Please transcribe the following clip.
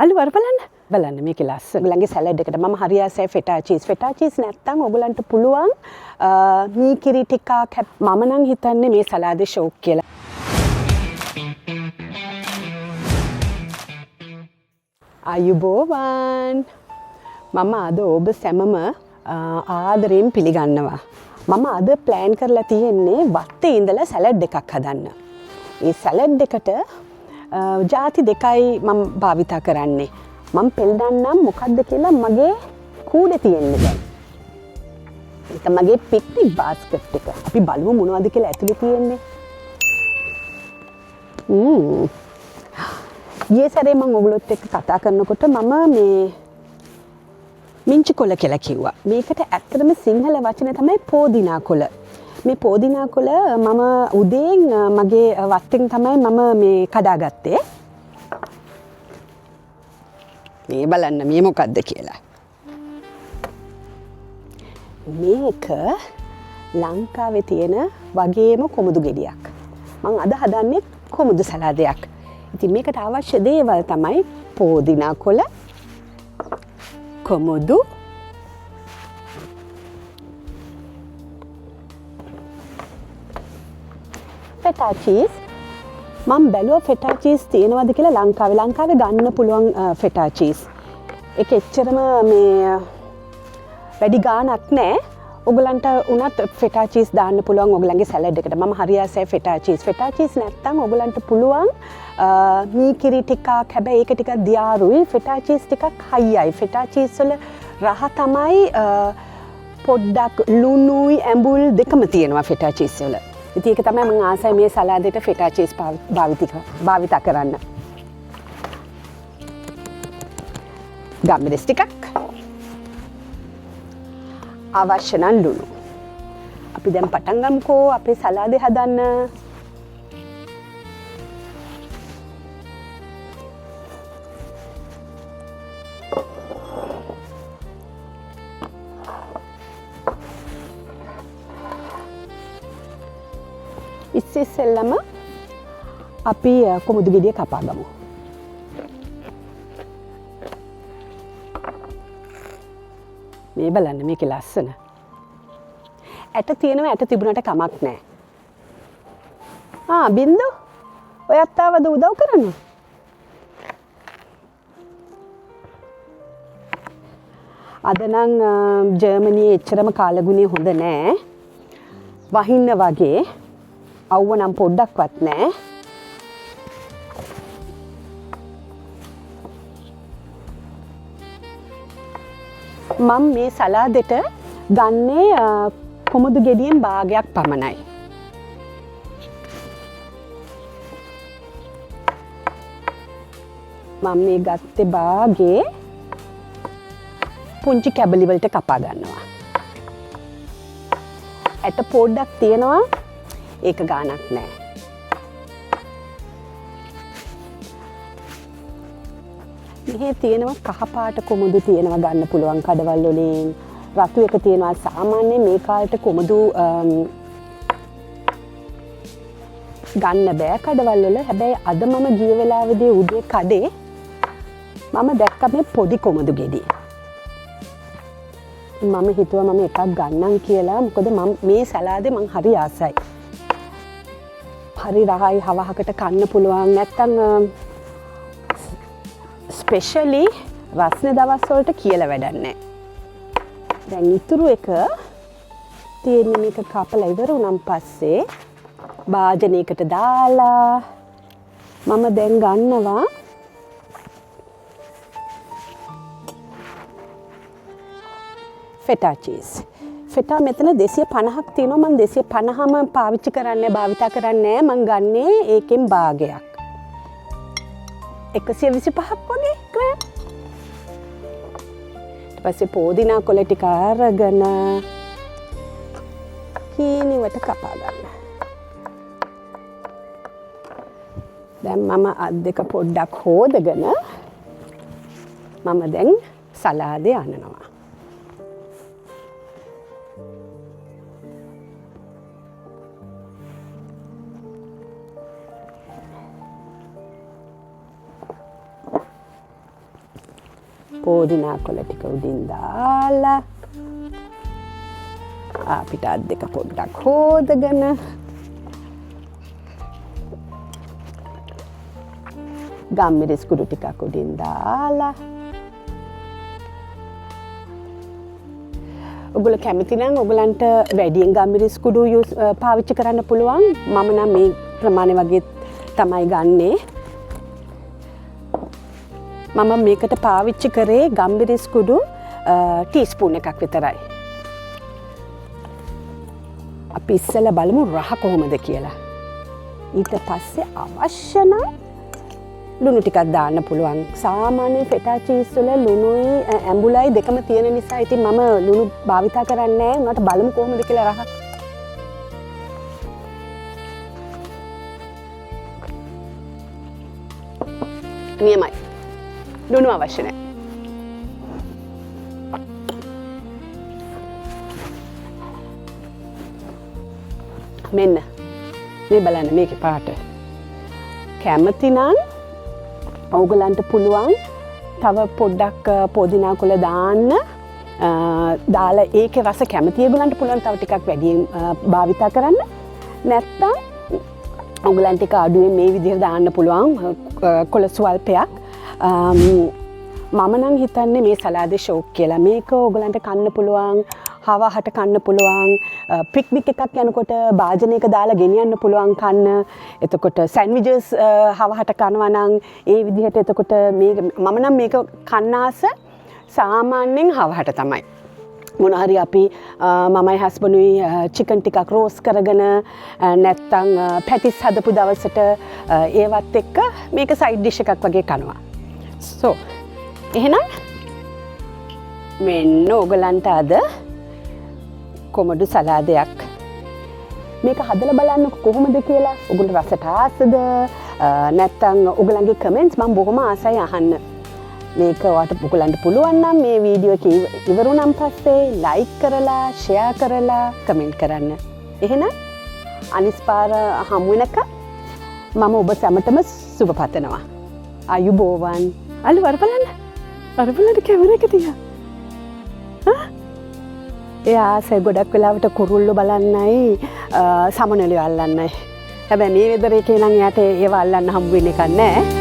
අලු වර බලන්න මේකේ ලස්සන. ඔයගලගේ සැලඩ් එකට මම හරි ආසයි ෆෙටා චීස්. ෆෙටා චීස් නැත්තම් ඔයගලන්ට පුළුවන් මී කිරි ටිකක් මම නම් හිතන්නේ මේ සලාදේ ෂෝක් කියලා. අයුබෝවන්. මම අද ඔබ සැමම ආදරයෙන් පිළිගන්නවා. මම අද ප්ලෑන් කරලා තියෙන්නේ වත්තේ ඉඳලා සැලඩ් එකක් හදන්න. මේ සැලඩ් එකට ජාති දෙකයි මම භාවිතා කරන්නේ. මම පෙන්නන්නම් මොකද්ද කියලා මගේ කූඩේ තියෙන්නේ දැන්. ඒක මගේ පික්නික් බාස්කට් එක. අපි බලමු මොනවද කියලා ඇතුලේ තියෙන්නේ. ඊයේ සැරේ මම ඔයගොල්ලොත් එක්ක කතා කරනකොට මම මේ මිංචි කොළ කියලා කිව්වා. මේකට ඇත්තටම සිංහල වචනේ තමයි පෝදිනා කොළ. මේ පෝදිනා කොළ මම උදේන් මගේ වත්තෙන් තමයි මම මේ කඩාගත්තේ. මේ බලන්න මේ මොකද්ද කියලා. මේක ලංකාවේ තියෙන වගේම කොමුදු ගෙඩියක්. මම අද හදන්නේ කොමුදු සලාදයක්. ඉතින් මේකට අවශ්‍ය දේවල් තමයි පෝදිනා කොළ, කොමුදු, ෆෙටා චීස්. මම බැලුවා ෆෙටා චීස් තියෙනවද කියලා ලංකාවේ ගන්න පුළුවන් ෆෙටා චීස්. ඒක එච්චරම මේ වැඩි ගාණක් නැහැ. ඔයගලන්ට උනත් ෆෙටා චීස් දාන්න පුළුවන් ඔයගලන්ගේ සැලඩ් එකට. මම හරි ආසයි ෆෙටා චීස්. ෆෙටා චීස් නැත්තම් ඔයගලන්ට පුළුවන් මී කිරි ටිකක්. හැබැයි ඒක ටිකක් දියාරුයි. ෆෙටා චීස් ටිකක් හයියයි. ෆෙටා චීස් වල රහ තමයි පොඩ්ඩක් ලුණුයි ඇඹුල් දෙකම තියෙනවා ෆෙටා චීස් වල. ඉතින් ඒක තමයි මම ආසයි මේ සලාදෙට ෆෙටා චීස් භාවිතා කරන්න. ගම්මිරිස් ටිකක්. අවශ්‍ය නම් ලුණු. අපි දැන් පටන් ගමුකෝ අපේ සලාදේ හදන්න. ඉස්සෙල්ලම අපි කොමුදු ගෙඩිය කපා ගමු. මේ බලන්න මේකේ ලස්සන. ඇට තියෙනවා ඇට තිබුණාට කමක් නැහැ. බින්දු ඔයත් ආවද උදව් කරන්න? අද නම් ජර්මනියේ එච්චරම කාලගුණය හොඳ නෑ. වහින්න වගේ අවුව නම් පොඩ්ඩක්වත් නෑ. මම මේ සලාදෙට ගන්නේ කොමුදු ගෙඩියෙන් භාගයක් පමණයි. මම මේ ගත්තේ භාගේ පුංචි කැබලි වලට කපා ගන්නවා. ඇට පොඩ්ඩක් තියෙනවා. ඒක ගාණක් නෑ. මෙහි තියෙනවා කහපාට කොමුදු තියෙනවා ගන්න පුළුවන් කඩවල් වලින්. රතු එක තියෙනවා. සාමාන්‍යයෙන් මේ කාලේට කොමුදු ගන්න බෑ කඩවල් වල. හැබැයි අද මම ගිය වෙලාවේදී උදේ කඩේ මම දැක්ක මේ පොඩි කොමුදු ගෙඩි. මම හිතුවා මම එකක් ගන්නම් කියලා. මොකද මම මේ සලාදේ මං හරි ආසයි. හරි රහයි හවහකට කන්න පුළුවන්. නැත්තම් ස්පෙෂලි රස්නේ දවස් වලට කියලා වැඩක් නැහැ. දැන් ඉතුරු එක තියෙන්නේ මේක කපලා ඉවර වුණාන් පස්සේ භාජනයකට දාලා මම දැන් ගන්නවා ෆෙටා චීස්. ෆෙටා මෙතන 250ක් තියෙනවා. මම 250ම පාවිච්චි කරන්නේ භාවිතා කරන්නේ නැහැ. මම ගන්නේ ඒකෙන් භාගයක්. 125ක් වගේ ග්‍රෑම්. ඊට පස්සේ පෝදිනා කොළ ටික අරගෙන කීනිවට කපා ගන්න. දැන් මම අත් දෙක පොඩ්ඩක් හොදගෙන මම දැන් සලාදේ අනනවා. පෝදිනා කොළ ටික උඩින් දාලා අපිට අත් දෙක පොඩ්ඩක් හොදගෙන ගම්මිරිස් කුඩු ටිකක් උඩින් දාලා ඔගොල්ලෝ කැමති නම් ඔයගලන්ට වැඩියෙන් ගම්මිරිස් කුඩු පාවිච්චි කරන්න පුළුවන්. මම නම් මේ ප්‍රමාණය වගේ තමයි ගන්නෙ. මම මේකට පාවිච්චි කරේ ගම්මිරිස් කුඩු ටීස්පූන් එකක් විතරයි. අපි ඉස්සෙල්ලා බලමු රහ කොහොමද කියලා. ඊට පස්සේ අවශ්‍ය නම් ලුණු ටිකක් දාන්න පුළුවන්. සාමාන්‍ය ෆෙටා චීස් වල ලුණුයි ඇඹුලයි දෙකම තියෙන නිසා ඉතින් මම ලුණු භාවිතා කරන්නේ නැහැ. උනාට බලමු කොහොමද කියලා රහ. නියමයි. ලුණු අවශ්‍ය නැහැ. මෙන්න මේ බලන්න මේකේ පාට. කැමති නම් ඔයගලන්ට පුළුවන් තව පොඩ්ඩක් පොදිනා කොළ දාන්න. දාලා ඒකේ රස කැමති ඒගොල්ලන්ට පුළුවන් තව ටිකක් වැඩියෙන් භාවිතා කරන්න. නැත්තම් ඔයගලන්ට එක අඩුවෙන් මේ විදිහට දාන්න පුළුවන් කොළ ස්වල්පයක්. මම නම් හිතන්නේ මේ සලාදේ ෂෝක් කියලා. මේක ඔයගලන්ට කන්න පුළුවන්. හවහට කන්න පුළුවන්. පික්නික් එකක් යනකොට භාජනයක දාලා ගෙනියන්න පුළුවන් කන්න. එතකොට සෑන්ඩ්විචස් හවහට කනවා නම් ඒ විදිහට එතකොට මම නම් මේක කන්න ආස සාමාන්‍යයෙන් හවහට තමයි. මොන හරි අපි මමයි හස්බන්ඩුයි චිකන් ටිකක් රෝස් කරගෙන නැත්තම් පැටිස් හදපු දවසට ඒවත් එක්ක මේක සයිඩ් ඩිෂ් එකක් වගේ කනවා. සෝ එහෙනම් මෙන්න ඔයගලන්ට අද කොමඩු සලාදයක් මේක හදලා බලන්න කොහොමද කියලා. ඔයගොල්ලෝ රසට ආසද නැත්නම් ඔයගලන්ගේ කමෙන්ට්ස් මම බොහොම ආසයි අහන්න. මේක ඔයාලට ඔයගලන්ට පුළුවන් නම් මේ වීඩියෝ එක ඉවරුනන් පස්සේ ලයික් කරලා ෂෙයා කරලා කමෙන්ට් කරන්න. එහෙනම් අනිත් පාර හමු වෙනකම් මම ඔබ සැමටම සුබ පතනවා. අයුබෝවන්. අලු වරපලන්න. වරපලන්න කැමරා එක තියා. එයා ආසයි ගොඩක් වෙලාවට කුරුල්ලෝ බලන්නයි සමනලියෝ අල්ලන්නයි. හැබැයි මේ වෙදරේ කියලා නම් එයාට ඒව අල්ලන්න හම්බ වෙන්නේ නැහැ.